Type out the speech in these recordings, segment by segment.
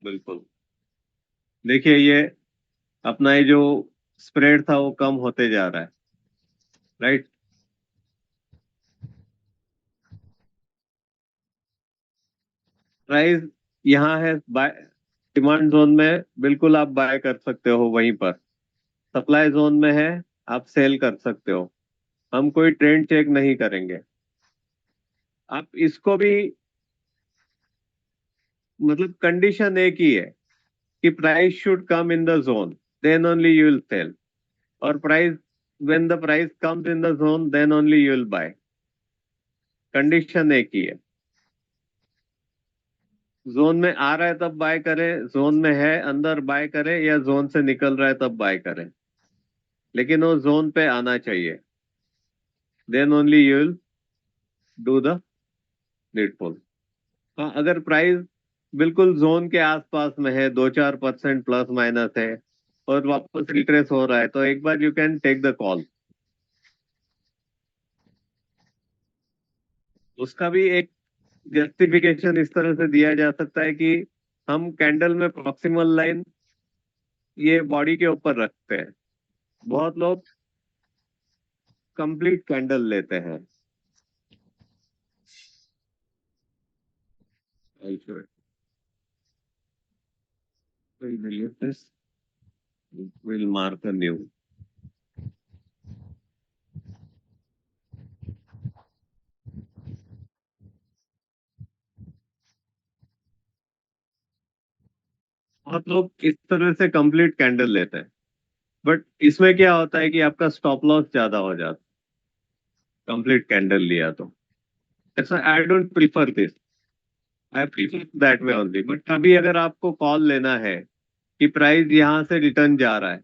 बिल्कुल। देखिए ये अपना ये जो स्प्रेड था वो कम होते जा रहा है, राइट। प्राइस यहाँ है बाय, डिमांड जोन में बिल्कुल आप बाय कर सकते हो वहीं पर। सप्लाई जोन में है, आप सेल कर सकते हो। हम कोई ट्रेंड चेक नहीं करेंगे। आप इसको भी, मतलब कंडीशन एक ही है कि price should come in the zone, then only you will sell. और price, when the price comes in the zone then only you will buy. Condition एक ही है। जोन में आ रहा है तब बाय करें, जोन में है अंदर बाय करें, या जोन से निकल रहा है तब बाय करें, लेकिन वो जोन पे आना चाहिए। Then only you will do the needful. हाँ, अगर प्राइस बिल्कुल जोन के आसपास में है, 2-4% प्लस माइनस है, और वापस रिट्रेस हो रहा है, तो एक बार you can take the call. उसका भी एक जस्टिफिकेशन इस तरह से दिया जा सकता है कि हम कैंडल में प्रॉक्सिमल लाइन ये बॉडी के ऊपर रखते हैं। बहुत लोग कंप्लीट कैंडल लेते हैं। I'll show it. We'll delete this. We'll mark a new. बहुत लोग इस तरह से कंप्लीट कैंडल लेते हैं, बट इसमें क्या होता है कि आपका स्टॉप लॉस ज्यादा हो जाता है कंप्लीट कैंडल लिया तो। ऐसा I don't prefer this, I prefer that way only. But अभी अगर आपको कॉल लेना है कि प्राइस यहाँ से रिटर्न जा रहा है,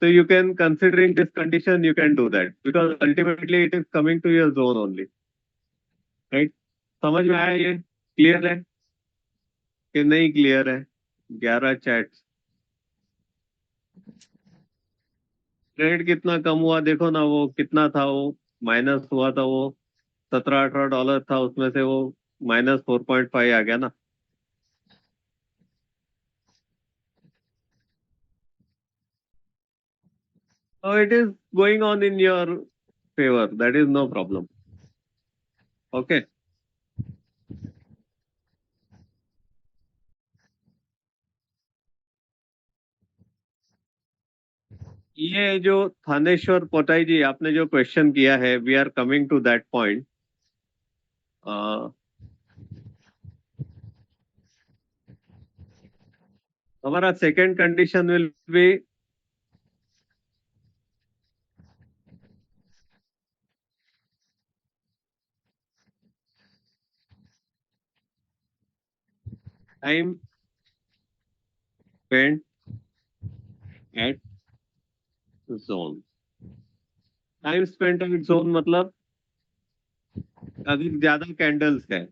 तो you can considering this condition you can do that because ultimately it is coming to your zone only, right? समझ में आया ये? क्लियर है कि नहीं क्लियर है? 11 चैट्स। ट्रेड कितना कम हुआ देखो ना, वो कितना था, वो माइनस हुआ था वो, $17-18 था, उसमें से वो -4.5 आ गया ना। So it is going on in your favor, that is no problem. Okay. ये जो थानेश्वर पोटाई जी आपने जो क्वेश्चन किया है, we are coming to that point. हमारा second condition will be, time spent at zone. Time spent at zone मतलब अगर ज्यादा कैंडल्स है।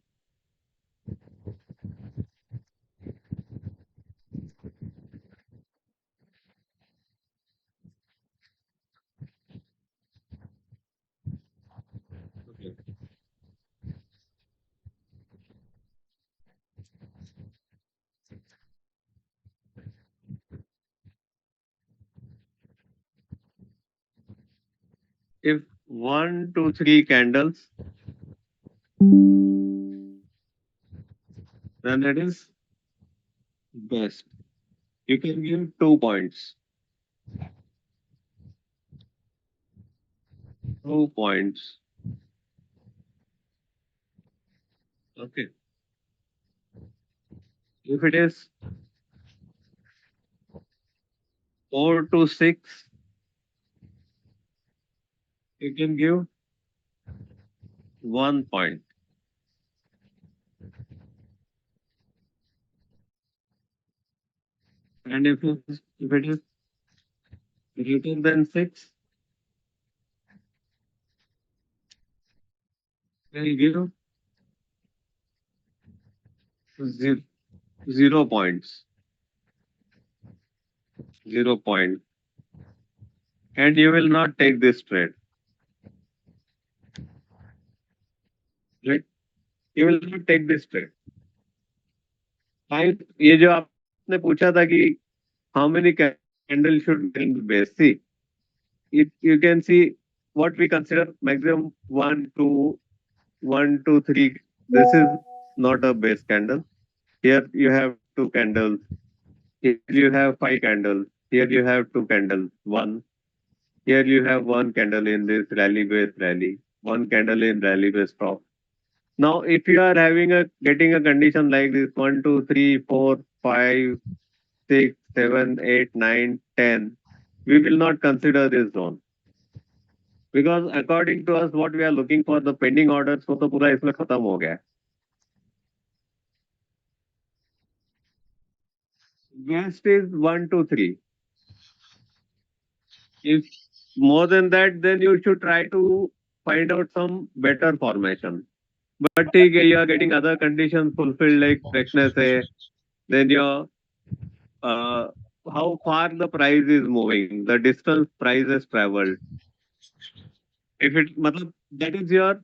If 1 to 3 candles, then it is best. You can give 2 points. 2 points. Okay. If it is 4 to 6, you can give 1 point. And if it is greater than 6, we'll give 0 points. 0 point. And you will not take this trade. Right? You will not take this trade। Time, ये जो आप ने पूछा था कि how many candle should base see, you can see what we consider maximum one, two, 1, 2, 3. This is not a base candle. Here you have two candles. Here you have five candles. Here you have two candles. One. Here you have one candle in this rally base rally. One candle in rally base top. Now, if you are getting a condition like this, 1, 2, 3, 4, 5, 6, 7, 8, 9, 10, we will not consider this zone. Because according to us, what we are looking for, the pending orders को तो पूरा इसमें खत्म हो गया है. Best is 1, 2, 3. If more than that, then you should try to find out some better formation. But ठीक है, you are getting other conditions fulfilled like freshness है, then your uh, how far the price is moving, the distance price has traveled. If it मतलब that is your,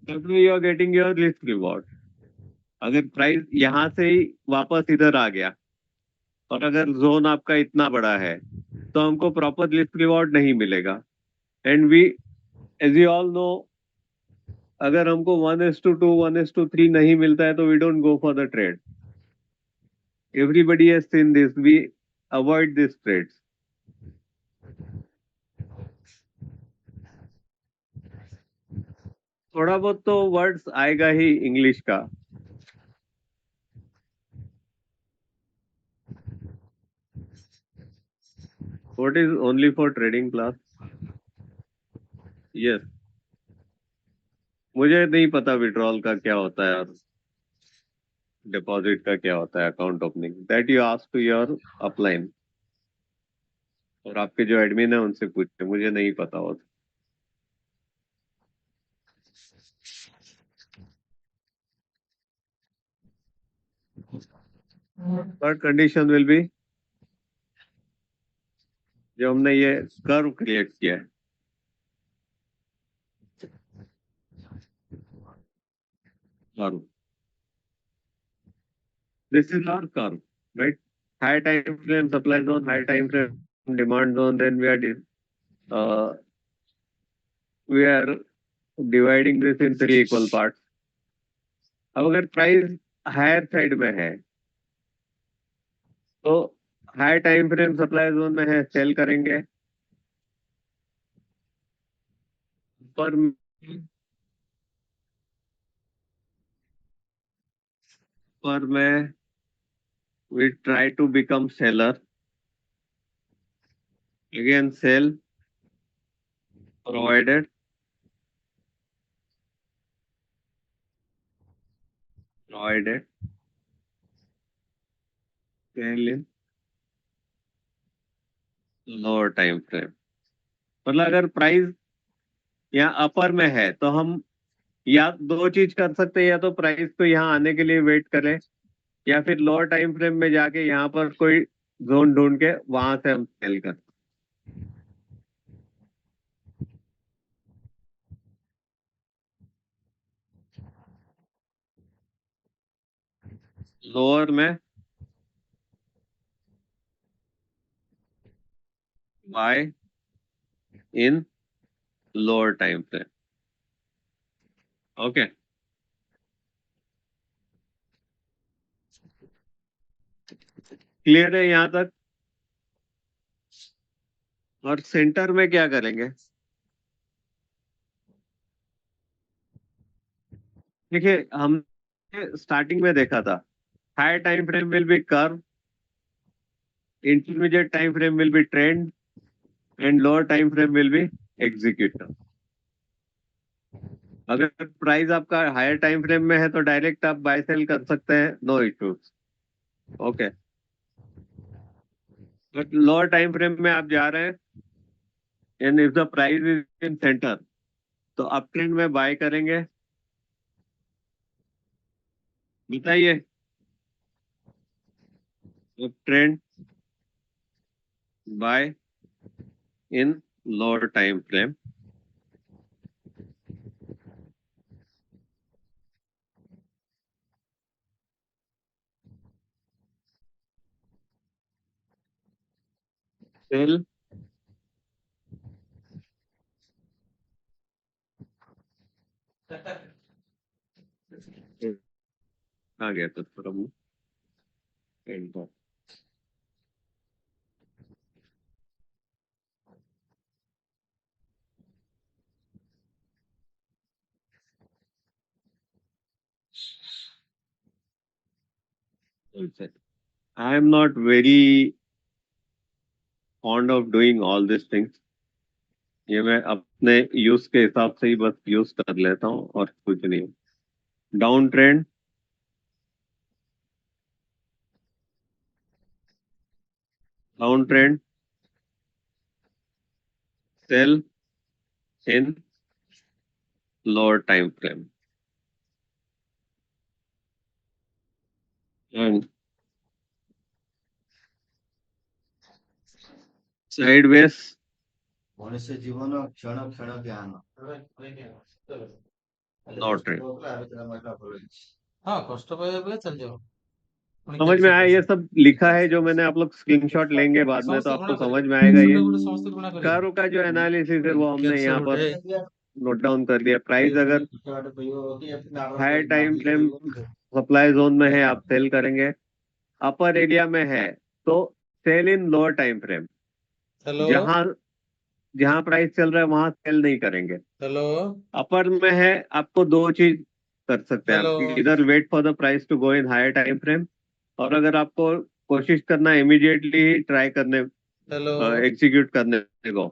that way you are getting your risk reward. अगर price यहाँ से ही वापस इधर आ गया और अगर जोन आपका इतना बड़ा है तो हमको प्रॉपर रिस्क रिवॉर्ड नहीं मिलेगा. And we, as you all know, अगर हमको 1:2, 1:3 नहीं मिलता है तो we don't go for the trade. Everybody has seen this, we avoid this trades. थोड़ा बहुत तो वर्ड्स आएगा ही इंग्लिश का. What is only for trading class? Yes, मुझे नहीं पता विड्रॉल का क्या होता है और डिपॉजिट का क्या होता है, account opening. That you ask to your upline, और आपके जो एडमिन है उनसे पूछते, मुझे नहीं पता होता. थर्ड कंडीशन विल बी, जो हमने ये कर्व क्रिएट किया है, curve, this is our curve, right? High time frame supply zone, high time frame demand zone, then we are dividing this in 3 equal parts. अब अगर प्राइस हायर साइड में है तो high time frame supply zone में है, cell करेंगे. पर मैं we try to become seller, again sell, provided sell in lower time frame. मतलब अगर प्राइस यहाँ अपर में है तो हम या दो चीज कर सकते हैं, या तो प्राइस को यहाँ आने के लिए वेट करें, या फिर लोअर टाइम फ्रेम में जाके यहाँ पर कोई जोन ढूंढ के वहां से हम सेल कर. लोअर में buy in lower time frame. Okay, clear है यहाँ तक? और सेंटर में क्या करेंगे? देखिए, हमने स्टार्टिंग में देखा था, high time frame will be curve, intermediate time frame will be trend, and lower time frame will be executor. अगर प्राइस आपका हायर टाइम फ्रेम में है तो डायरेक्ट आप बाय सेल कर सकते हैं, no issues. Okay, but lower time frame में आप जा रहे हैं and if the price is in centre, तो अप ट्रेंड में बाय करेंगे. बताइए, up trend buy in lower time frame. Sell आ गया तो थोड़ा I am not very fond of doing all this things. ये मैं अपने यूज के हिसाब से ही बस यूज कर लेता हूँ और कुछ नहीं। Down trend, down trend, sell in lower time frame and sideways ମଣିଷ ଜୀବନ କ୍ଷଣ କ୍ଷଣ ଜ୍ଞାନ नो ट्रेंड। ହଁ କଷ୍ଟ ପାଇବା ବେଳେ ଚାଲିଯାଅ ପୁଣି समझ में କ୍ୟାନସଲ आया? ये କରିସାର सब लिखा है जो मैंने, आप लोग स्क्रीनशॉट लेंगे बाद में तो ସମସ୍ତେ आपको ଘୃଣା समझ କରିବେ में आएगा। ये ଗୋଟେ ସମସ୍ତେ ଘୃଣା କରିବେ कारों का जो एनालिसिस है वो हमने କ୍ୟାନସର यहाँ पर ଗୋଟେ नोट डाउन कर दिया। प्राइस अगर higher time frame supply zone में है, आप सेल करेंगे। अपर एरिया में है तो sell in lower time frame. Hello जहां जहां प्राइस चल रहा है वहां सेल नहीं करेंगे। हेलो अपर में है, आपको दो चीज कर सकते हैं हेलो आप, इधर wait for the price to go in higher time frame, और अगर आपको कोशिश करना इमीडिएटली ट्राई करने, हेलो एग्जीक्यूट करने को,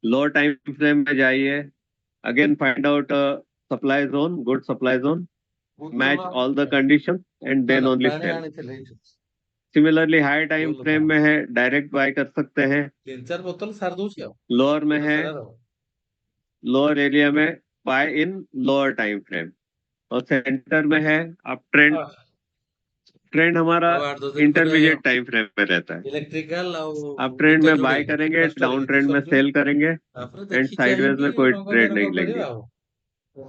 लोअर टाइम फ्रेम में जाइए। Again find out supply zone, good supply zone, ବୁଝୁନ match all the condition and ନା देन ନା ओनली ପାଣି सेल। ଆଣିଥିଲେ सिमिलरली हायर टाइम ଫୁଲ फ्रेम में है, डायरेक्ट बाय कर सकते हैं। 3-4 ବୋତଲ ସାର ଦଉଛି ଆଉ लोअर में ଦିନ है, ସାରା लोअर एरिया में buy in lower time frame, और सेंटर में है आप ट्रेंड। ଆଉ ट्रेंड हमारा 8-10 ଦିନ ପରେ इंटरमीडिएट टाइम फ्रेम में रहता है। ଇଲେକ୍ଟ୍ରିକାଲ ଆଉ आप ट्रेंड ଗୀତ में बाय ଯୋଡେଇକି करेंगे, କଷ୍ଟ डाउन ଗୀତ ट्रेंड में ସରିଯିବ सेल करेंगे, ତାପରେ एंड ଦେଖି साइडवेज ଚାହିଁକି में कोई ଟଙ୍କା ट्रेड नहीं କାରବାର लेंगे। କରିବା ଆଉ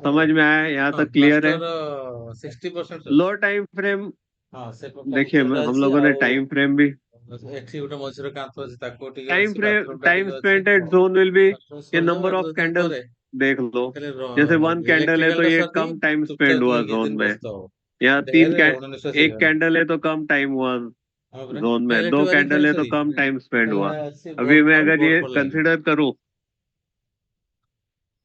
समझ में आया? यहाँ ହଁ तक क्लियर है? ମାଷ୍ଟର 60% ଅଛି लोअर टाइम फ्रेम, ହଁ से देखिए ପକ୍କା हम ଅଛି लोगों ने ଆଉ टाइम फ्रेम भी, ଏଠି ଗୋଟେ ମଝିରେ କାନ୍ଥ ଅଛି ତାକୁ ଟିକେ टाइम ଅଛି फ्रेम, ବାଥରୁମ ଟା टाइम ଟିକେ ଅଛି spent at zone will be, ये ସରିଯାଉ नंबर ऑफ 8-10 ଦିନ कैंडल्स ପରେ देख लो। ଖାଲି जैसे वन कैंडल है ଇଲେକ୍ଟ୍ରିକାଲ तो ଟା ये ସରିଦେଇ कम टाइम स्पेंड ଚୁପଚାପ हुआ ଦୁଇ जोन ଦିନ में। ବସିଥାଉ यहाँ ଦେହରେ ଗୋଟେ ନିଶ୍ୱାସ एक ହେଇଗଲା कैंडल है तो कम टाइम हुआ ହଁ ପରା जोन में, ଡାଇରେକ୍ଟ दो ୱାରିଂ कैंडल ଫାରିଂ है तो ସରି कम टाइम स्पेंड ଖାଲି हुआ। ସେ अभी ବल्ब मैं ଫଲ୍ବ अगर ବୋର୍ଡ ये ଫଲ୍ବ ଲାଗିବ कंसिडर करूं,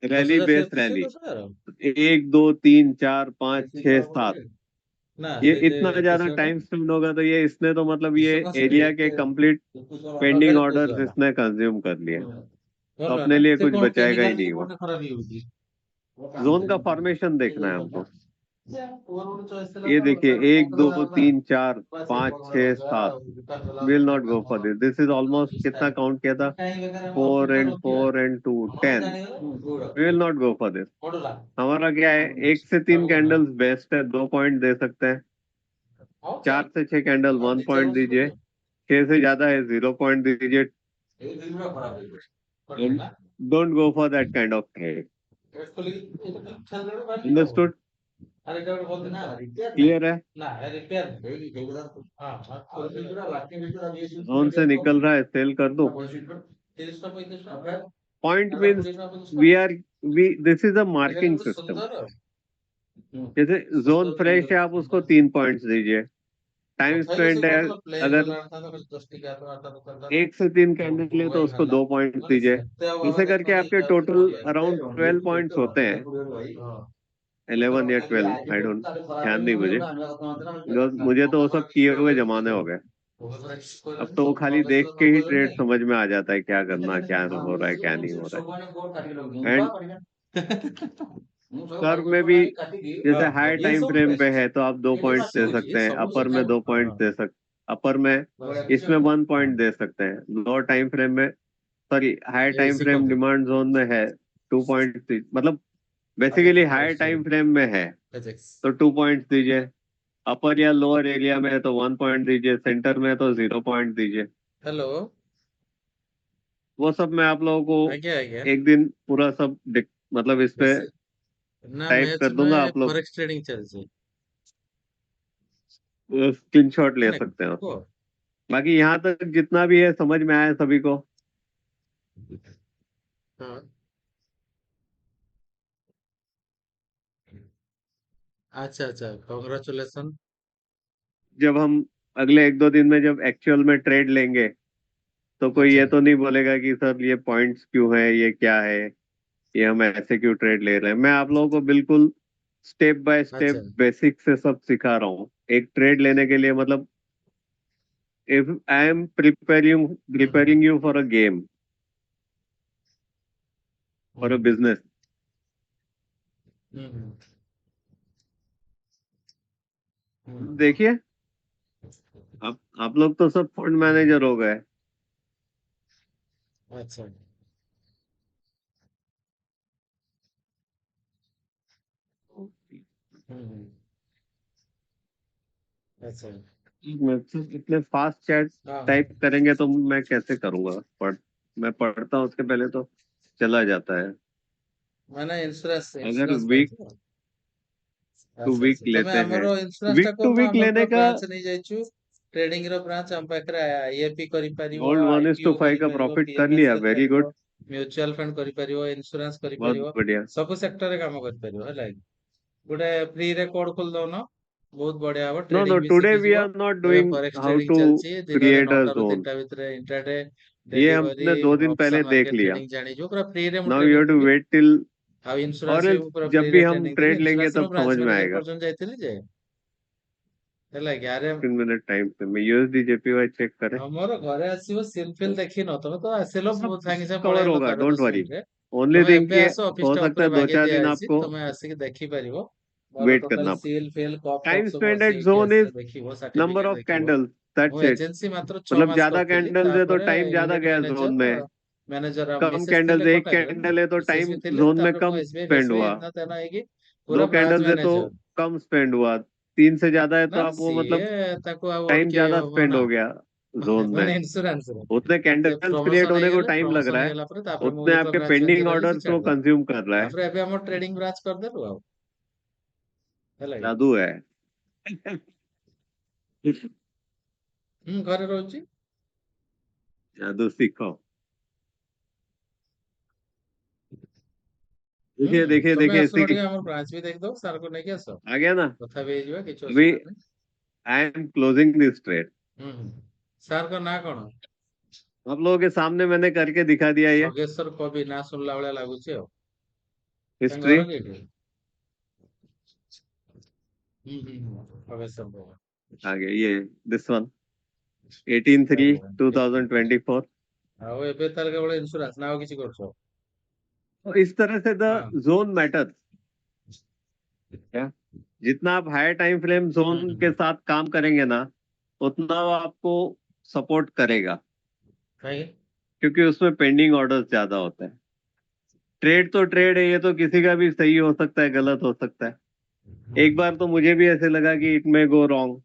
रैली 10,000 बेस ସେ ସେ रैली, 10,000 एक दो तीन चार पाँच छह सात, ନା ये ସେ ଯେ इतना ज्यादा 21 ଟା टाइम स्पेंड होगा तो ये इसने तो मतलब ये 21 ମାସ एरिया के कंप्लीट 21 पेंडिंग ଖାଲି ऑर्डर्स 21 इसने कंज्यूम कर लिए, तो ଗଲା अपने ନା लिए ସେ कुछ କଣ बचाएगा ही କେମିକାଲ नहीं ଟିକେ वो। ପଡିଲେ ଖରାପ ହେଇଯାଉଛି जोन का फॉर्मेशन देखना है हमको। ओवर ଗୋଟେ ଚଏସ୍ ଥିଲା ये ତ देखिए, ତାର एक दो 15,000 ନା तीन चार ବାସ୍ ସେ पाँच छह 15,000 सात, ଆଉ ବେକାର ଦେଲା विल ବେକାର नॉट गो फॉर କାମ दिस। दिस इज ऑलमोस्ट, कितना काउंट किया था? କାହିଁ ବେକାର ଆମେ फोर ଅସୁବିଧା एंड ରଖିବା फोर एंड टू, ଆମର 10। ଜାଣିଗଲେ we will not go for this. ପଡୁଲା हमारा क्या है, एक से तीन कैंडल्स बेस्ट है, 2 पॉइंट दे सकते हैं। ଆଉ 4 से 6 कैंडल ଆଉ 1 पॉइंट 2-4 ବର୍ଷ दीजिए। କରିବ 6 से ज्यादा है 0 पॉइंट दीजिए। ଏଇ ଦିନ ପୁରା ଖରାପ ହେଇଯିବ ପଡିଲା And ନା don't go for that kind of trade. Test ଖୋଲିକି ଠେଲରେ ବାଜିବ ଆଉ Understood? ଆରେ ଏଇଟା ଗୋଟେ ଭଲ ନା ରିପେୟାର ନାହିଁ क्लियर है? ନା ରିପେୟାର ହେଇକି ହେଇଗଲା ହଁ ଆଉ ଭିତର ଲାଟିନ ଭିତର ଆଉ ଇଏ जोन से निकल रहा है, सेल कर दो। 30 ଟା 35 ଟା पॉइंट ଆର मीन्स 20 ଟା 25 ଟା we are, we this is a ଏଇଟା मार्किंग ଗୋଟେ सिस्टम। ସୁନ୍ଦର जैसे जोन फ्रेश है, आप उसको 3 पॉइंट्स दीजिए। टाइम କଥା ହେଇକି ସେ स्पेंड है, କରିଦେଲା ପ୍ଲେନ୍ अगर ବାଲା ଆଣିଥାନ୍ତା 10 ଟିକିଆ ଆଠଟା ଦୋକାନदार 1 से 3 कैंडल ले तो उसको ହେଇଥାନ୍ତା 2 पॉइंट ମାନେ दीजिए। ସେତେ ଆଉ ବାବା इसे करके ଦେଖନ୍ତି आपके ଯାଉଛି टोटल କୋଉଠି अराउंड 12 पॉइंट्स होते हैं। ହଁ 11 या 12, आई डोंट, ध्यान नहीं मुझे, बिकॉज मुझे तो वो सब किए हुए जमाने हो गए। अब तो वो खाली देख के ही ट्रेड समझ में आ जाता है, क्या करना, क्या हो रहा है, क्या नहीं हो रहा है। एंड कर्व में भी जैसे हाई ये टाइम सब फ्रेम पे बेस्ट है तो आप दो ये पॉइंट्स दे ସବୁ सकते हैं, ସବୁ अपर में ସବୁ 2 पॉइंट दे सकते, अपर में इसमें 1 पॉइंट दे सकते हैं। लोअर टाइम फ्रेम में, सॉरी हाई ये टाइम फ्रेम ଶିଖନ୍ତୁ डिमांड जोन में है 2 पॉइंट, मतलब ଆଗେ बेसिकली ଟିକେ हाई ଅଛି टाइम फ्रेम में है एजेक्स तो 2 पॉइंट दीजिए। अपर या लोअर एरिया में है तो 1 पॉइंट दीजिए, सेंटर में है तो 0 पॉइंट दीजिए। हेलो वो सब मैं आप लोगों को आज्ञा आज्ञा एक दिन पूरा सब मतलब इस पे बेस ना टाइप मैच कर दूंगा, में आप लोग फॉरेक्स ट्रेडिंग चलছে स्क्रीनशॉट ले ମାନେ सकते हैं। କୁହ बाकी यहाँ तक जितना भी है समझ में आया सभी को। हाँ, अच्छा अच्छा, कॉन्ग्रेचुलेशन। जब हम अगले 1-2 दिन में जब एक्चुअल में ट्रेड लेंगे तो कोई अच्छा ये तो नहीं बोलेगा कि सर ये पॉइंट्स क्यों है, ये क्या है, ये हम ऐसे क्यों ट्रेड ले रहे हैं। मैं आप लोगों को बिल्कुल स्टेप बाय अच्छा। स्टेप बेसिक से सब सिखा रहा हूँ एक ट्रेड लेने के लिए। मतलब if I am hmm preparing you for a game, for a hmm business. Hmm hmm, देखिए, आप लोग तो सब फंड मैनेजर हो गए। अच्छा। हम्म, अच्छा। मतलब इतने फास्ट चैट हाँ हाँ, टाइप करेंगे तो मैं कैसे करूंगा। मैं पढ़ता हूँ उसके पहले तो चला जाता है। मैंने इंश्योरेंस अगर इंश्योरेंस वीक पाइছো। टू ଆଚ୍ଛା वीक ଆଚ୍ଛା, ତମେ लेते हैं, ଆମର ଇନ୍ସୁରାନ୍ସ ଟା वीक टू କରୁନ, वीक ଆମର लेने ପୁରା का। ବ୍ରାଞ୍ଚ ନେଇଯାଇଛୁ। ଟ୍ରେଡିଂ ର ବ୍ରାଞ୍ଚ ଆମ ପାଖରେ ଆଇଏପି କରିପାରିବ, गोल्ड 1:5 ଆଇପିଓ का କରିପାରିବ, प्रॉफिट कर ପିଏମଏସ୍ लिया, वेरी କରିପାରିବ, गुड। ମ୍ୟୁଚୁଆଲ ଫଣ୍ଡ କରିପାରିବ, ଇନ୍ସୁରାନ୍ସ बहुत କରିପାରିବ, बढ़िया। ସବୁ ସେକ୍ଟରରେ କାମ କରିପାରିବ ହେଲା କି। ଗୋଟେ ଫ୍ରିରେ କୋଡ ଖୋଲି ଦଉନ, ବହୁତ बढिया हବ। नो नो, ट्रेडिंग भी टुडे वी ଶିଖିଯିବ। आर नॉट ଏବେ doing forex how trading to ଚାଲିଛି, ଦିନରେ क्रिएट अ 9ଟା ରୁ जोन। 3ଟା ଭିତରେ इंट्राडे, ये ଡେଲିଭରି, हमने 2 दिन पहले ଅପସନ देख ମାର୍କେଟ लिया। ट्रेडिଂ ଜାଣିଯିବ। ପୁରା ଫ୍ରିରେ ମୁଁ now you have training to ଦେବି। वेट टिल, ଆଉ और ଇନ୍ସୁରାନ୍ସ ବି ମୁଁ ପୁରା जब भी ଫ୍ରିରେ हम ଟ୍ରେନିଂ ଦେବି। ट्रेड लेंगे ଇନ୍ସୁରାନ୍ସ ର तब समझ ବ୍ରାଞ୍ଚ में ମ୍ୟାନେଜର आएगा। ପର୍ଯ୍ୟନ୍ତ ଯାଇଥିଲି ଯେ ହେଲା କି। ଆରେ 15 मिनट टाइम पे मैं यूएसडी जेपीवाई चेक करें। ଆମର ଘରେ ଆସିବ, ସିଲ ଫିଲ ଦେଖିନ ତମେ ତ ଆସିଲ, सब ସାଙ୍ଗେ साଙ୍ଗେ कवर ପଳେଇଲ होगा, ତାର डोंट 10 वरी। ମିନିଟରେ। ओनली ତମେ थिंग ଏବେ कि ଆସ, ଅଫିସ हो ଟା सकता ଉପରେ है दो ବାଗେଇ चार दिन ଦିଆଯାଇଛି, आपको ତମେ ଆସିକି ଦେଖିପାରିବ। ମୋର वेट ଟୋଟାଲ करना पड़े। ସିଲ ଫିଲ କପ୍ ଫପ୍ टाइम ସବୁ स्पेंड ଅଛି, एट ଏଇଠି जोन इज ଆସିଲେ ଦେଖିବ, नंबर ସାର୍ଟିଫିକେଟ ऑफ ଦେଖିବ। कैंडल्स, ମୁଁ दैट्स इट। ଏଜେନ୍सी ମାତ୍ର 6 मतलब ମାସ ज्यादा କରିଥିଲି, कैंडल्स है तो ତାପରେ टाइम ज्यादा यूनिट गया जोन ମ୍ୟାନେଜର, में। ମ୍ୟାନେଜର कम ମିସେସ୍ कैंडल्स, ଥିଲେ एक କଟକରେ, कैंडल है तो ମିସେସ୍ टाइम ବି ଥିଲେ, जोन में ତାପରେ ମୁଁ कम ଏସବିଆଇ स्पेंड ଫେସବିଆଇ हुआ। ଏନା ତେନା ହେଇକି दो ପୁରା ବ୍ରାଞ୍ଚ कैंडल्स है तो ମ୍ୟାନେଜर। कम स्पेंड हुआ, 3 से ज्यादा है तो ନା आप वो ସିଏ मतलब ତାକୁ ଆଉ टाइम ଅଟକେଇ ज्यादा ହବ स्पेंड ନା। हो गया जोन में। ମାନେ ଇନ୍ସୁରାନ୍ସ ରେ उतने ସେ कैंडल्स क्रिएट ପ୍ରମୋସନ होने को ହେଇଗଲେ, टाइम लग ପ୍ରମୋସନ रहा है, ହେଇଗଲା ପରେ ତାପରେ ମୁଁ उतने ବି ତ आपके ବ୍ରାଞ୍ଚ पेंडिंग ମ୍ୟାନେଜର ହେଇଗଲି, ऑर्डर्स को ଛାଡିଦେଲି। कंज्यूम कर रहा है। ତାପରେ ଏବେ ଆମର ଟ୍ରେଡିଂ ବ୍ରାଞ୍ଚ କରିଦେଲୁ ଆଉ, ହେଲା କି। जादू है। ଘରେ ରହୁଛି। जादू सीखो। ହୁଁ, देखिए देखिए ତମେ देखिए, इसी ଆସୁନ की ଟିକେ ଆମର ବ୍ରାଞ୍ଚ ବି ଦେଖିଦବ, ସାରକୁ ନେଇକି ଆସ, आ गया ना। କଥା ବି ହେଇଯିବା, କିଛି अभी ଅସୁବିଧା ନାହିଁ। I am closing this trade. ହୁଁ ହୁଁ। ସାରଙ୍କ ନାଁ କଣ? आप लोगों के सामने मैंने करके दिखा दिया ये ସଗେଶ୍ଵର କବି, ନାଁ ଶୁଣିଲା ଭଳିଆ ଲାଗୁଛି ଆଉ। ତାଙ୍କ हिस्ट्री। ଘର କୋଉଠି? ସଗେଶ୍ଵର କବି। आगे ये दिस वन, 18/3/2024। ଆଉ ଏବେ ତାହେଲେ କେବଳ ଇନ୍ସୁରାନ୍ସ ନା ଆଉ କିଛି କରୁଛ? तो इस तरह से द ହଁ। Zone matters. क्या, जितना आप हायर टाइम फ्रेम ହୁଁ जोन ହୁଁ। के साथ काम करेंगे ना, उतना वो आपको सपोर्ट करेगा, କାହିଁକି? क्योंकि उसमें पेंडिंग ऑर्डर्स ज्यादा होते हैं। ट्रेड तो ट्रेड है, ये तो किसी का भी सही हो सकता है, गलत हो सकता है। एक बार तो मुझे भी ऐसे लगा कि it may go wrong,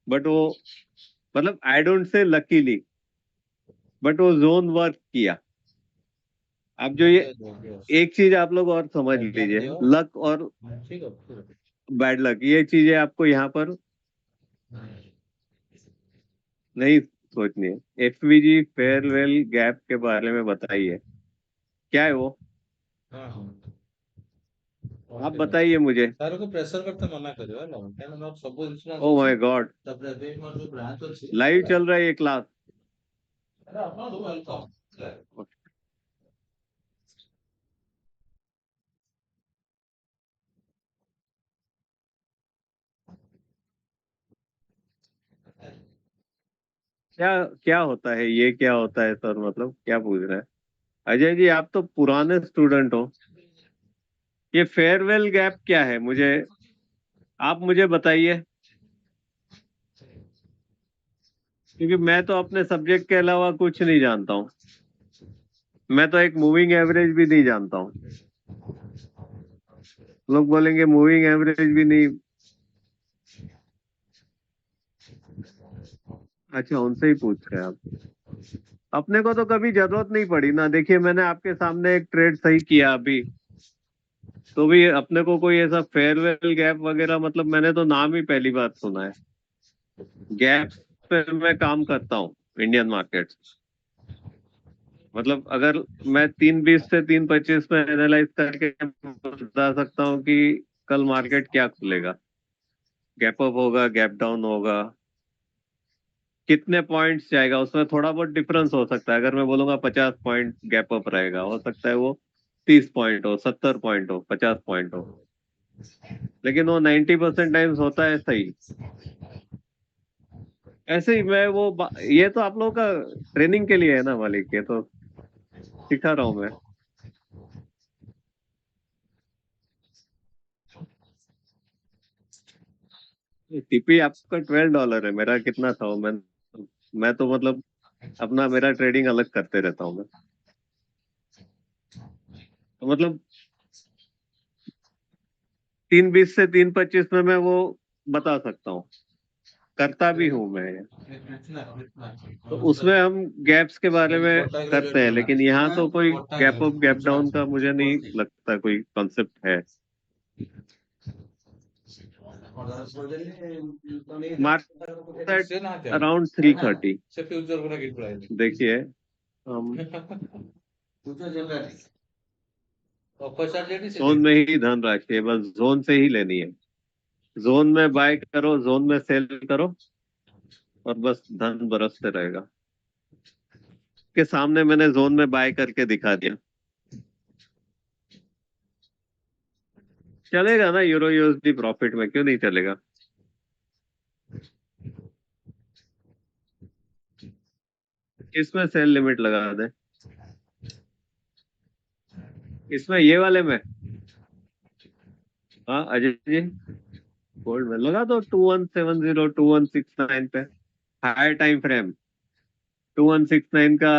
but वो, मतलब I don't say luckily, but वो जोन वर्क किया। अब जो ये, ଭାଗ୍ୟ ଦିଅ, ଦିଅ। एक चीज आप लोग और समझ ଭାଗ୍ୟ लीजिए, ଦିଅ। लक और ଠିକ ଅଛି, ଠିକ ଅଛି। बैड लक, ये चीजें आपको यहाँ पर नहीं सोचनी है। एफवीजी फेयरवेल गैप के बारे में बताइए, क्या है वो, ହଁ ହଁ। आप ଠିକ ଅଛି। बताइए मुझे। ସାରକୁ ପ୍ରେସର କରିତେ ମନା କରିବ ହେଲା, କାହିଁକିନା ମୋର ସବୁ ओ ଇନ୍ସୁରାନ୍ସ ଅଛି। माय गॉड, ତାପରେ ଏବେ ମୋର ଯୋଉ ବ୍ରାଞ୍ଚ ଅଛି लाइव ହେଲା, चल रहा है ये क्लास। ଆରେ ଆପଣ ୱେଲକମ୍। क्या क्या होता है ये, क्या होता है सर, मतलब क्या पूछ रहे हैं। अजय जी, आप तो पुराने स्टूडेंट हो, ये फेयरवेल गैप क्या है, मुझे आप मुझे बताइए, क्योंकि मैं तो अपने सब्जेक्ट के अलावा कुछ नहीं जानता हूँ। मैं तो एक मूविंग एवरेज भी नहीं जानता हूँ। लोग बोलेंगे मूविंग एवरेज भी नहीं। अच्छा, उनसे ही पूछ रहे हैं आप। अपने को तो कभी जरूरत नहीं पड़ी ना। देखिए, मैंने आपके सामने एक ट्रेड सही किया अभी, तो भी अपने को कोई ऐसा फेयरवेल गैप वगैरह, मतलब मैंने तो नाम ही पहली बार सुना है। गैप पे मैं काम करता हूँ इंडियन मार्केट। मतलब अगर मैं 3:20 से 3:25 में एनालाइज करके बता सकता हूँ कि कल मार्केट क्या खुलेगा, गैप अप होगा, गैप डाउन होगा, कितने पॉइंट्स जाएगा, उसमें थोड़ा बहुत डिफरेंस हो सकता है। अगर मैं बोलूंगा 50 पॉइंट गैप अप रहेगा, हो सकता है वो 30 पॉइंट हो, 70 पॉइंट हो, 50 पॉइंट हो, लेकिन वो 90% टाइम्स होता है सही। ऐसे ही मैं ये तो आप लोगों का ट्रेनिंग के लिए है ना मालिक, ये तो सिखा रहा हूँ मैं। टीपी आपका $12 है, मेरा कितना था? मैं तो मतलब अपना मेरा ट्रेडिंग अलग करते रहता हूँ मैं। तो मतलब 3:20 से 3:25 में मैं वो बता सकता हूँ, करता भी हूँ मैं। तो उसमें हम गैप्स के बारे में करते हैं, लेकिन यहाँ तो कोई गैप अप गैप डाउन का मुझे नहीं लगता कोई कॉन्सेप्ट है। मार्केट से ना क्या अराउंड 3:30। से फ्यूचर को किट प्राइस देखिए हम ऑफर से जोन में ही धन रखिए, बस जोन से ही लेनी है। जोन में बाय करो, जोन में सेल करो, और बस धन बरसते रहेगा। के सामने मैंने जोन में बाय करके दिखा दिया। चलेगा ना यूरो यूएसडी प्रॉफिट में, क्यों नहीं चलेगा? इसमें सेल लिमिट लगा दे, इसमें ये वाले में। हाँ अजय जी, गोल्ड में लगा दो 2170 2169 पे, हायर टाइम फ्रेम। 2169 का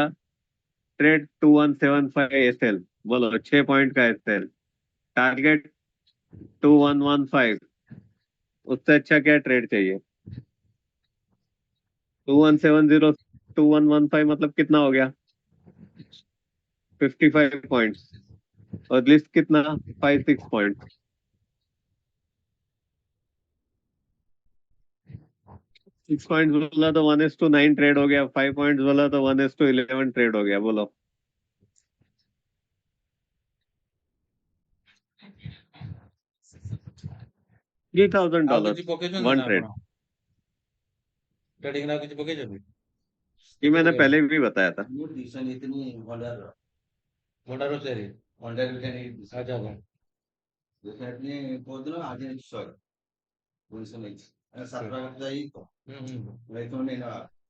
ट्रेड, 2175 एसएल, बोलो 6 पॉइंट का एसएल, टारगेट 2115। उससे अच्छा क्या ट्रेड चाहिए? 2170 2115 मतलब कितना हो गया? 55 पॉइंट्स। और लिस्ट कितना? 5 6 पॉइंट। 6 पॉइंट बोला तो 1:9 ट्रेड हो गया, 5 पॉइंट बोला तो 1:11 ट्रेड हो गया, बोलो। ଆଉ $3,000 କିଛି ପକେଇଛନ୍ତି वन ନା ट्रेड। ଆପଣ ଟ୍ରେଡିଂ ଆଉ କିଛି ପକେଇଛନ୍ତି ये କେତେ मैंने ପକେଇଲେ पहले भी बताया था। ଭଣ୍ଡାର ତିଆରି ଆଚ୍ଛା ଆଚ୍ଛା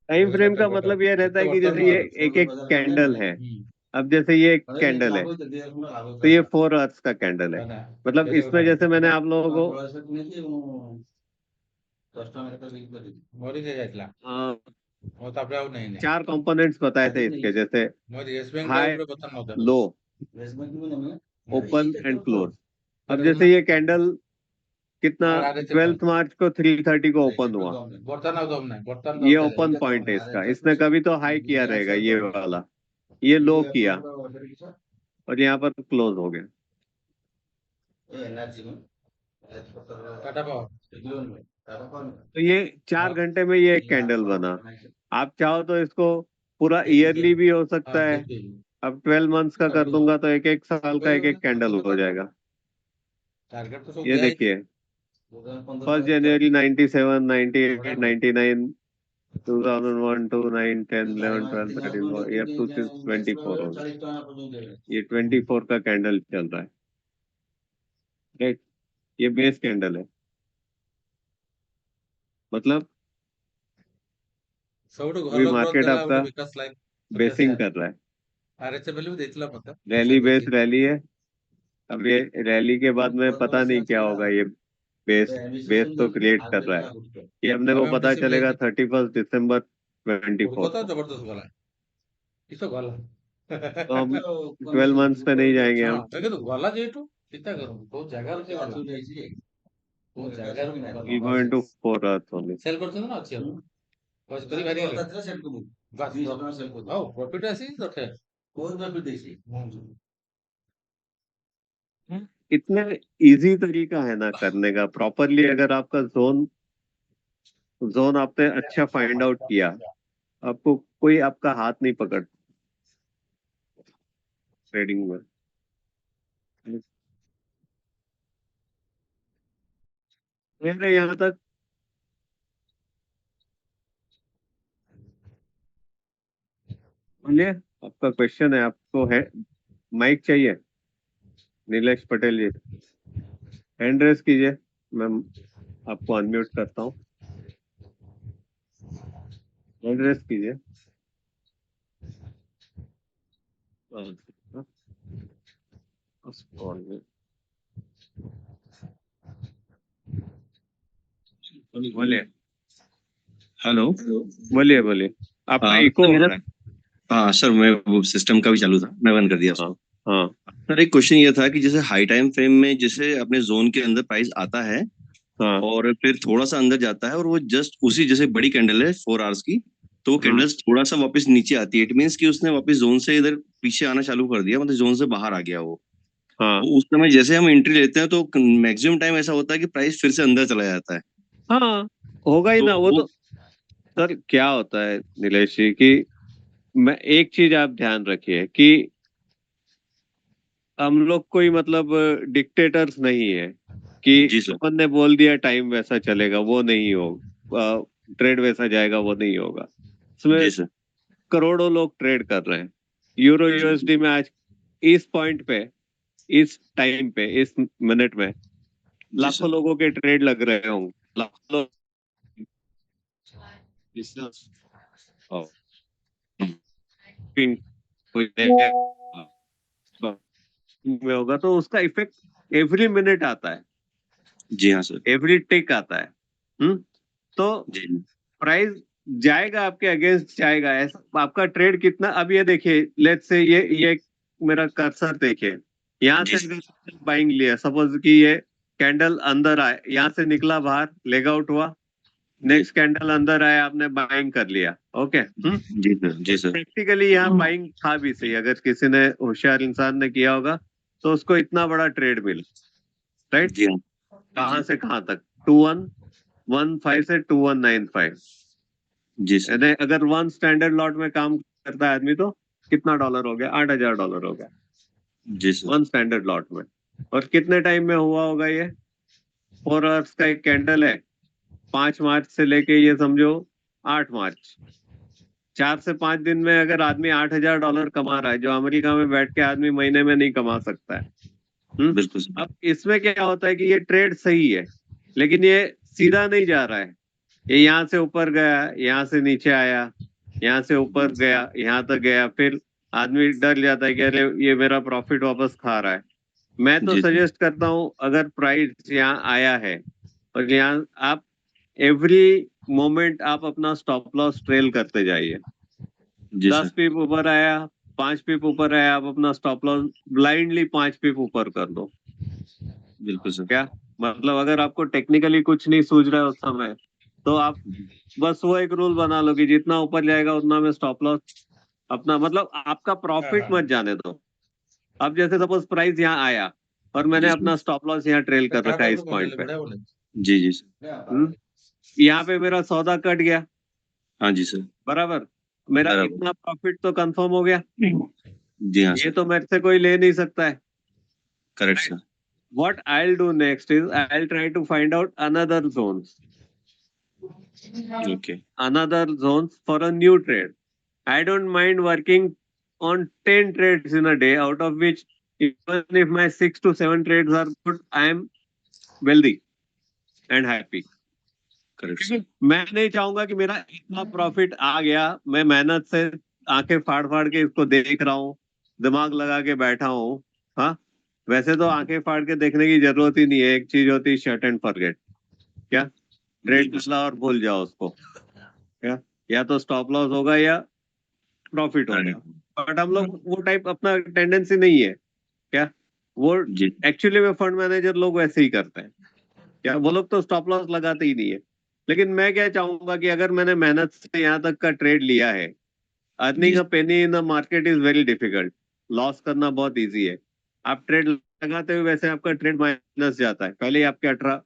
टाइम ପଇସା फ्रेम ଟା का ବେଟର मतलब ये रहता ଏତେ है कि ବର୍ତ୍ତମାନ जैसे ନୁହଁ ये एक एक कैंडल है। अब जैसे ये एक कैंडल है, तो ये 4 आवर्स का कैंडल है। ନା मतलब ବେଶୀ इसमें କଥା जैसे मैंने आप लोगों को ମରି ଯାଇଥିଲା ମୁଁ ତାପରେ ଆଉ ନେଇନି 4 कंपोनेंट्स बताए थे इसके, जैसे ମୋର ୟେସ୍ ବ୍ୟାଙ୍କ ଟା हाई, ଉପରେ କଥା ନଥିଲା लो, ओपन एंड क्लोज। अब जैसे ये कैंडल कितना, ମୋର ଆରେ ଚେକ୍ 12 मार्च को 3:30 को ओपन हुआ, ବର୍ତ୍ତମାନ ଆଉ ଦମ ନାହିଁ ବର୍ତ୍ତମାନ ये ଦରକାର ओपन पॉइंट है इसका, इसने कभी तो हाई किया रहेगा ये वाला, ये लो किया, और यहाँ पर क्लोज हो गया। टाटा पावर तो ये 4 घंटे में ये एक कैंडल बना। आप चाहो तो इसको पूरा ईयरली भी हो सकता है। ठीक अब 12 मंथ्स का कर दूंगा तो एक एक साल का एक एक कैंडल हो जाएगा। टारगेट तो सब ये दिया ही देखिए, 1 जनवरी 97 98 99 2001 2 9 10 11 12 13 ये 2024 हो गया। ये 24 का कैंडल चल रहा है, राइट? ये बेस कैंडल है, मतलब ସବୁଠୁ अभी ଭଲ ଗ୍ରୋଥ मार्केट ଦେଲା आपका ଗୋଟେ ବିକାଶ ଲାଇଫ बेसिंग कर रहा है। आरएचए वैल्यू ଦେଇଥିଲା ମତେ ମୁଁ रैली ସେଲ୍ बेस କରିଥିଲି रैली है। अब ये रैली के बाद में पता नहीं क्या होगा। ये बेस बेस तो क्रिएट कर रहा है। ये अपने को पता MMDC चलेगा ପ୍ଲେସ୍ 31 दिसंबर ଉର୍କ 24 ତ को। ଜବରଦସ୍ତ ଗଲା କିସ ଗଲା तो हम 12 मंथ्स पे नहीं जाएंगे ହଁ हम। ଏ କିନ୍ତୁ ଗଲା ଯେହେତୁ ଚିନ୍ତା କରନ୍ତୁ କୋଉ ଜାଗାରୁ ସେ ଗଲା କୋଉ ଜାଗାରୁ we go into 4 hours only. Sell କରୁଛନ୍ତି ନା ଅଛି ଆଉ ବସ୍ କରି ବାହାରି ଗଲେ ବାସ୍ ହଉ ପ୍ରଫିଟ୍ ଆସିକି ଦରକାର इतना इजी तरीका है ना करने का, प्रॉपरली अगर आपका जोन जोन आपने अच्छा फाइंड आउट किया, आपको कोई आपका हाथ नहीं पकड़ ट्रेडिंग में। मेरे यहाँ तक बोलिए, आपका क्वेश्चन है, आपको है माइक चाहिए? नीलेश पटेल जी, हैंड रेस कीजिए, मैं आपको अनम्यूट करता हूँ। हैंड रेस कीजिए। हाँ, उस कॉल में बोलिए। हेलो। बोलिए बोलिए, आपका इको हो रहा है। हाँ सर, मैं वो सिस्टम का भी चालू था, मैं बंद कर दिया हाँ उसको। हाँ सर एक क्वेश्चन ये था कि जैसे हाई टाइम फ्रेम में जैसे अपने जोन के अंदर प्राइस आता है हाँ। और फिर थोड़ा सा अंदर जाता है और वो जस्ट उसी, जैसे बड़ी कैंडल है 4 आवर्स की, तो वो हम्म, कैंडल्स थोड़ा सा वापस नीचे आती है, इट मीन्स कि उसने वापस जोन से इधर पीछे आना चालू कर दिया, मतलब जोन से बाहर आ गया वो। हाँ तो उस समय जैसे हम एंट्री लेते हैं तो मैक्सिमम टाइम ऐसा होता है कि प्राइस फिर से अंदर चला जाता है। हाँ, होगा ही तो ना वो वो तो। सर क्या होता है नीलेश जी कि मैं एक चीज आप ध्यान रखिए कि हम लोग कोई मतलब डिक्टेटर्स नहीं है कि जी सर। अपन ने बोल दिया टाइम वैसा चलेगा, वो नहीं होगा। ट्रेड वैसा जाएगा, वो नहीं होगा। इसमें जी सर। करोड़ों लोग ट्रेड कर रहे हैं। यूरो जी यूएसडी में आज इस पॉइंट पे, इस टाइम पे, इस मिनट में जी लाखों सर। लोगों के ट्रेड लग रहे होंगे, लाखों लोग business, हम्म, कोई में होगा तो उसका इफेक्ट एवरी मिनट आता है, जी हाँ सर। एवरी टिक आता है। हम्म। तो जी प्राइस जाएगा, आपके अगेंस्ट जाएगा। ऐसा आपका ट्रेड कितना, अब ये देखिए, लेट्स से ये मेरा कर्सर देखिए, यहाँ जी से अगर बाइंग लिया, सपोज कि ये कैंडल अंदर आए, यहाँ से निकला बाहर, लेग आउट हुआ, जी नेक्स्ट कैंडल अंदर आया, आपने बाइंग कर लिया। ओके। जी सर। जी सर। प्रैक्टिकली यहाँ बाइंग था भी सही, अगर किसी ने होशियार इंसान ने किया होगा तो उसको इतना बड़ा ट्रेड मिला, राइट? जी हाँ। कहाँ से कहाँ तक? 2115 से 2195। जी सर। यानी अगर वन स्टैंडर्ड लॉट में काम करता है आदमी तो कितना डॉलर हो गया? $8,000 हो गया जी सर। वन स्टैंडर्ड लॉट में। और कितने टाइम में हुआ होगा ये? 4 आवर्स का एक कैंडल है, 5 मार्च से लेके ये समझो 8 मार्च, 4 से 5 दिन में अगर आदमी $8,000 कमा रहा है, जो अमेरिका में बैठ के आदमी महीने में नहीं कमा सकता है। बिल्कुल सर। अब इसमें क्या होता है कि ये ट्रेड सही है, लेकिन ये सीधा नहीं जा रहा है। ये यहाँ से ऊपर गया, यहाँ से नीचे आया, यहाँ से ऊपर गया, यहाँ तक गया, फिर आदमी डर जाता है कि अरे ये मेरा प्रॉफिट वापस खा रहा है। मैं तो जी सर। सजेस्ट करता हूँ, अगर प्राइस यहाँ आया है और यहाँ आप एवरी मोमेंट आप अपना स्टॉप लॉस ट्रेल करते जाइए। जी सर। 10 पिप ऊपर आया, 5 पिप ऊपर आया, आप अपना स्टॉप लॉस ब्लाइंडली 5 पिप ऊपर कर दो। बिल्कुल सर। क्या मतलब, अगर आपको टेक्निकली कुछ नहीं सूझ रहा है उस समय, तो आप बस वो एक रूल बना लो कि जितना ऊपर जाएगा उतना में स्टॉप लॉस अपना, मतलब आपका प्रॉफिट मत जाने दो। अब जैसे सपोज प्राइस यहाँ आया और मैंने जी अपना सर। स्टॉप लॉस यहाँ ट्रेल कर रखा है इस पॉइंट पे। जी जी सर। यहाँ पे मेरा सौदा कट गया, हाँ जी सर। बराबर, मेरा बराबर। इतना प्रॉफिट तो कंफर्म हो गया। जी हाँ ये सर। तो मेरे से कोई ले नहीं सकता है। Correct sir. What I'll do next is I'll try to find out okay. another zones for a new trade. I don't mind working on 10 trades in a day, out of which even if my 6 to 7 trades are good, I am wealthy and happy. Correct sir. क्योंकि मैं नहीं चाहूंगा कि मेरा इतना profit आ गया, मैं मेहनत से आंखें फाड़ फाड़ के इसको देख रहा हूँ, दिमाग लगा के बैठा हूँ। हाँ, वैसे तो आंखें फाड़ के देखने की जरूरत ही नहीं है, एक चीज होती है शट एंड फॉरगेट। क्या? ट्रेड बिल्कुल सर। डाला और भूल जाओ उसको। क्या? या तो स्टॉप लॉस होगा या प्रॉफिट होगा। करेक्ट। बट हम लोग वो टाइप, अपना टेंडेंसी नहीं है। क्या? वो जी एक्चुअली में फंड मैनेजर लोग वैसे ही करते हैं। क्या? वो लोग तो स्टॉप लॉस लगाते ही नहीं है। लेकिन मैं क्या चाहूंगा कि अगर मैंने मेहनत से यहाँ तक का ट्रेड लिया है, अर्निंग जी a penny in the market is very difficult. Loss करना बहुत इजी है। आप ट्रेड लगाते हुए वैसे आपका ट्रेड माइनस जाता है, पहले ही आपके 18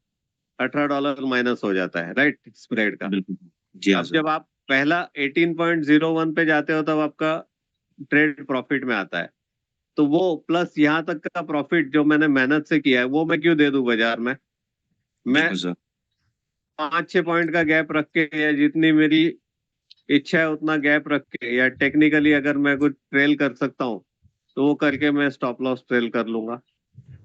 $18 माइनस हो जाता है, राइट, स्प्रेड का। बिल्कुल जी हाँ अब सर। जब आप पहला 18.01 पे जाते हो तब आपका ट्रेड प्रॉफिट में आता है, तो वो प्लस यहाँ तक का प्रॉफिट जो मैंने मेहनत से किया है वो मैं क्यों दे दूं बाजार में? मैं बिल्कुल सर। 5-6 पॉइंट का गैप रख के या जितनी मेरी इच्छा है उतना गैप रख के, या टेक्निकली अगर मैं कुछ ट्रेल कर सकता हूँ तो वो करके मैं स्टॉप लॉस ट्रेल कर लूंगा।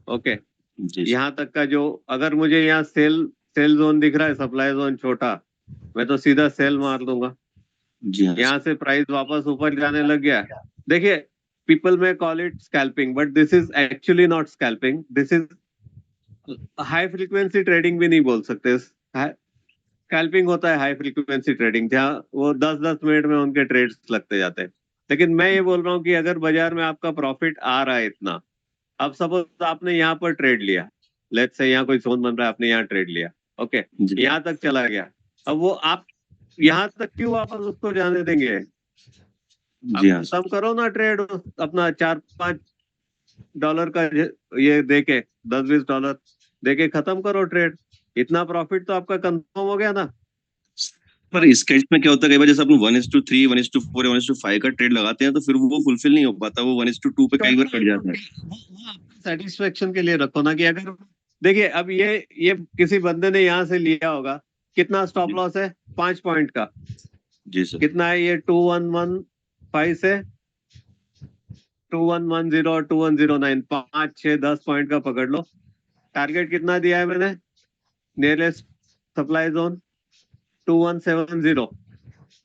ओके, जी सर। यहाँ तक का जो, अगर मुझे यहाँ सेल जोन दिख रहा है, सप्लाई जोन छोटा, मैं तो सीधा सेल मार दूंगा। जी हाँ यहाँ से प्राइस वापस ऊपर जाने लग गया, देखिए, पीपल में call it scalping, but this is actually not scalping, this is high frequency trading भी नहीं बोल सकते। स्कैल्पिंग होता है हाई फ्रीक्वेंसी ट्रेडिंग, जहाँ वो 10-10 मिनट में उनके ट्रेड्स लगते जाते हैं। लेकिन मैं ये बोल रहा हूँ कि अगर बाजार में आपका प्रॉफिट आ रहा है इतना, अब सपोज आपने यहाँ पर ट्रेड लिया, लेट्स से यहाँ कोई जोन बन रहा है, आपने यहाँ ट्रेड लिया, ओके, जी यहाँ तक चला गया, अब वो आप यहाँ तक क्यों वापस उसको जाने देंगे? जी आप हाँ सर। खत्म करो ना ट्रेड अपना, $4-5 का ये देके, $10-20 देके खत्म करो ट्रेड, इतना प्रॉफिट तो आपका कंफर्म हो गया ना। पर इस केस में क्या होता है, कई बार जैसे अपन 1:3, 1:4 या 1:5 का ट्रेड लगाते हैं तो फिर वो फुलफिल नहीं हो पाता, वो 1:2 पे कई बार कट जाता है। सेटिस्फेक्शन के लिए रखो ना, कि अगर देखिए अब ये किसी बंदे ने यहाँ से लिया होगा, कितना स्टॉप लॉस है? 5 पॉइंट का। जी सर। कितना है ये? 2115 से 2110 और 2109, 5-6-10 पॉइंट का पकड़ लो। टारगेट कितना दिया है मैंने? नियरेस्ट सप्लाई जोन 2170,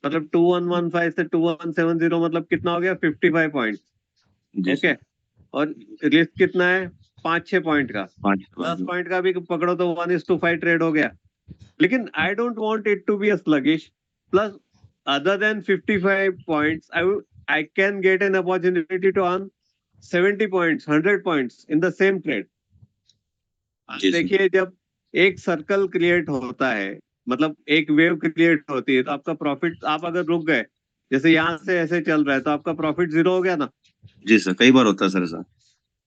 मतलब 2115 से 2170 मतलब कितना हो गया? 55 पॉइंट। जी ओके, सर। और रिस्क कितना है? 5-6 पॉइंट का। 10 पॉइंट का भी पकड़ो तो 1:5 ट्रेड हो गया। लेकिन I don't want it to be a sluggish, plus other than 55 points I can get an opportunity to earn 70 points, 100 points in the same trade. जी सर। देखिए, जब एक सर्कल क्रिएट होता है, मतलब एक वेव क्रिएट होती है, तो आपका प्रॉफिट, आप अगर रुक गए, जैसे यहाँ से ऐसे चल रहा है, तो आपका प्रॉफिट 0 हो गया ना। जी सर, कई बार होता है सर ऐसा।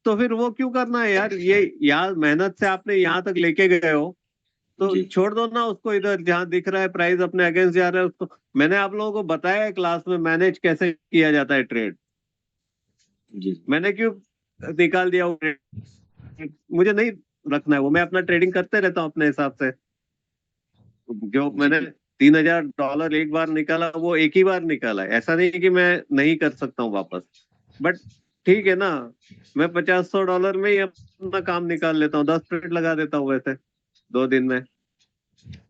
तो फिर वो क्यों करना है यार? ये यार मेहनत से आपने यहाँ तक लेके गए हो, तो जी छोड़ दो ना उसको, इधर जहाँ दिख रहा है प्राइस अपने अगेंस्ट जा रहा है उसको। मैंने आप लोगों को बताया है क्लास में मैनेज कैसे किया जाता है ट्रेड, जी मैंने क्यों निकाल दिया वो trade? मुझे नहीं रखना है वो, मैं अपना ट्रेडिंग करते रहता हूँ अपने हिसाब से। जो जी। मैंने $3000 एक बार निकाला, वो एक ही बार निकाला है, ऐसा नहीं कि मैं नहीं कर सकता हूँ वापस। बट ठीक है ना, मैं $50-100 में ही अपना काम निकाल लेता हूँ, 10 ट्रेड लगा देता हूँ वैसे 2 दिन में।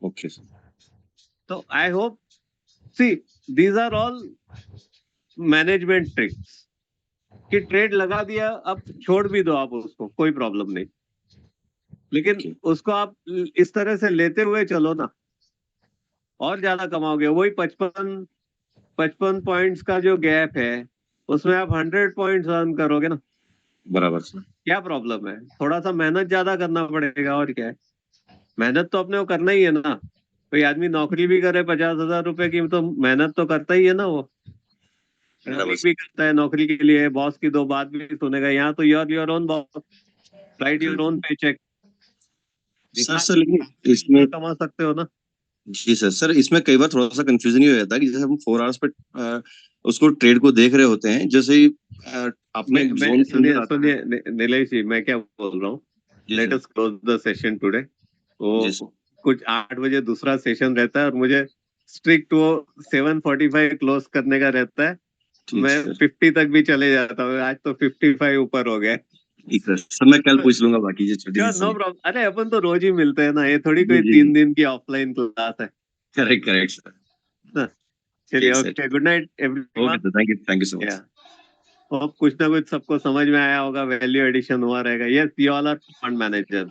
Okay sir. तो I hope, see, these are all management tricks, कि ट्रेड लगा दिया, अब छोड़ भी दो आप उसको, कोई प्रॉब्लम नहीं, लेकिन Okay. उसको आप इस तरह से लेते हुए चलो ना, और ज्यादा कमाओगे। वही 55 पॉइंट्स का जो गैप है, उसमें आप 100 पॉइंट्स अर्न करोगे ना, बराबर सर। क्या प्रॉब्लम है? थोड़ा सा मेहनत ज्यादा करना पड़ेगा, और क्या है, मेहनत तो अपने को करना ही है ना। कोई आदमी नौकरी भी करे 50,000 रुपए की, तो मेहनत तो करता ही है ना वो, बराबर भी करता है नौकरी के लिए, बॉस की 2 बात भी सुनेगा। यहाँ तो your own boss, right your own पे चेक, सर। जितना सर लेकिन इसमें, कमा सकते हो ना। जी सर, सर इसमें कई बार थोड़ा सा कंफ्यूजन ये हो जाता है कि जैसे हम 4 आवर्स पे उसको ट्रेड को देख रहे होते हैं, जैसे ही आपने जोन सुनिए नजर आता है। सुनिए नीलेश जी, मैं क्या बोल रहा हूँ, जी let sir. Us close the session today. जी वो सर। कुछ 8 बजे दूसरा सेशन रहता है, और मुझे स्ट्रिक्ट वो 7:45 क्लोज करने का रहता है। ठीक मैं सर। 50 तक भी चले जाता हूँ, आज तो 55 ऊपर हो गए। ठीक सर, सर मैं कल पूछ लूंगा बाकी जो छोटी सी नो चीज। प्रॉब्लम, अरे अपन तो रोज ही मिलते हैं ना, ये थोड़ी जी कोई जी जी। 3 दिन की ऑफलाइन क्लास है करेक्ट करेक्ट सर। ना। चलिए, ठीक sir. Okay, good night okay everyone. Sir, thank you so much. या होप कुछ ना कुछ सबको समझ में आया होगा, वैल्यू एडिशन हुआ रहेगा। Yes, you all are fund manager.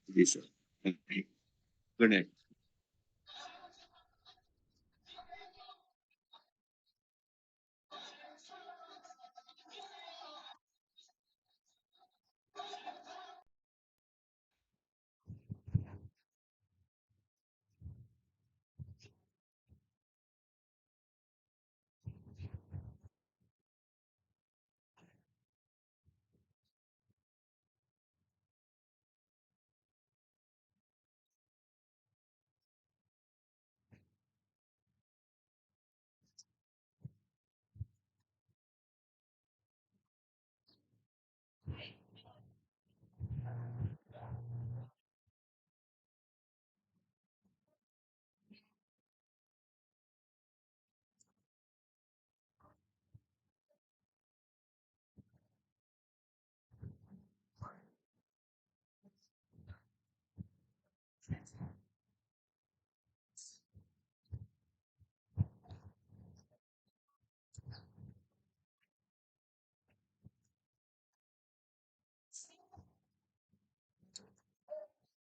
जी सर। Good night.